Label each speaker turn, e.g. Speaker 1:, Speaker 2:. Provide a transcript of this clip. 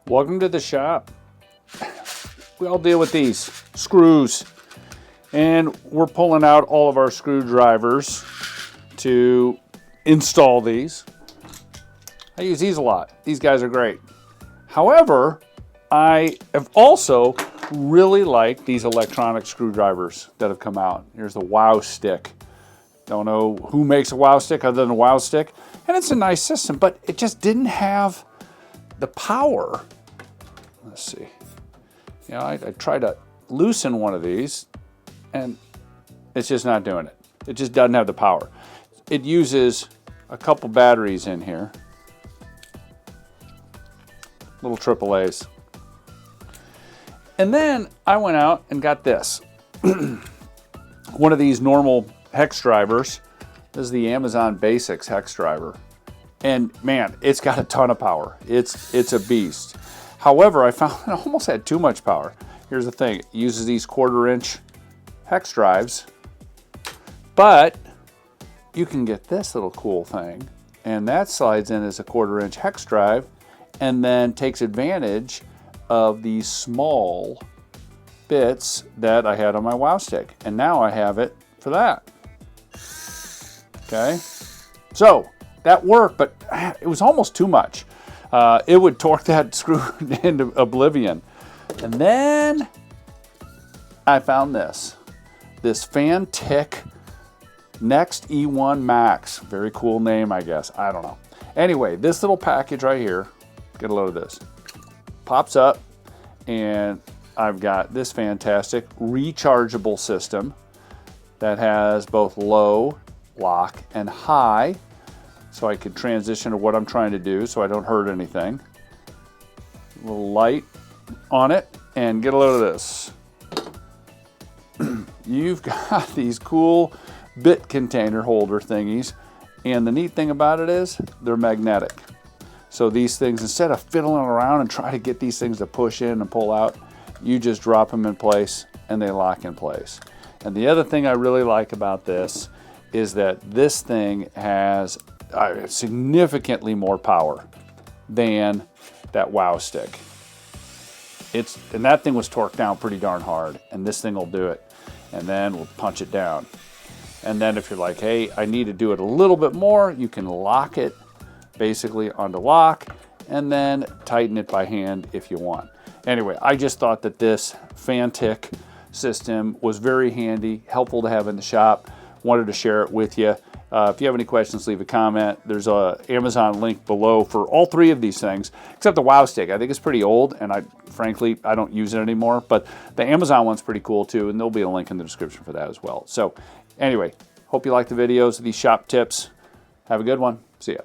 Speaker 1: Welcome to the shop. We all deal with these screws, and we're pulling out all of our screwdrivers to install these. I use these a lot. These guys are great. However, I have also really liked these electronic screwdrivers that have come out. Here's the Wow Stick. Don't know who makes a Wow Stick other than a Wow Stick. And it's a nice system, but it just didn't have the power. Let's see. You know, I tried to loosen one of these and it's just not doing it. It just doesn't have the power. It uses a couple batteries in here. Little AAAs. And then I went out and got this. One of these normal hex drivers. This is the Amazon Basics hex driver. And man, it's got a ton of power. It's a beast. However, I found it almost had too much power. Here's the thing, it uses these 1/4-inch hex drives, but you can get this little cool thing, and that slides in as a 1/4-inch hex drive and then takes advantage of these small bits that I had on my Wow Stick. And now I have it for that. Okay, so that worked, but it was almost too much. It would torque that screw into oblivion. And then I found this Fanttik NEX E1 Max. Very cool name, I guess. I don't know. Anyway, this little package right here, get a load of this, pops up, and I've got this fantastic rechargeable system that has both low, lock, and high, so I can transition to what I'm trying to do so I don't hurt anything. A little light on it, and get a load of this. You've got these cool bit container holder thingies, and the neat thing about it is they're magnetic. So these things, instead of fiddling around and trying to get these things to push in and pull out, you just drop them in place and they lock in place. And the other thing I really like about this is that this thing has significantly more power than that Wow Stick. And that thing was torqued down pretty darn hard, and this thing will do it. And then we'll punch it down. And then if you're like, hey, I need to do it a little bit more, you can lock it basically onto lock and then tighten it by hand if you want. Anyway, I just thought that this Fanttik system was very handy, helpful to have in the shop. Wanted to share it with you. If you have any questions, leave a comment. There's a Amazon link below for all three of these things, except the Wow Stick. I think it's pretty old, and frankly, I don't use it anymore. But the Amazon one's pretty cool too, and there'll be a link in the description for that as well. So anyway, hope you like the videos, these shop tips. Have a good one. See ya.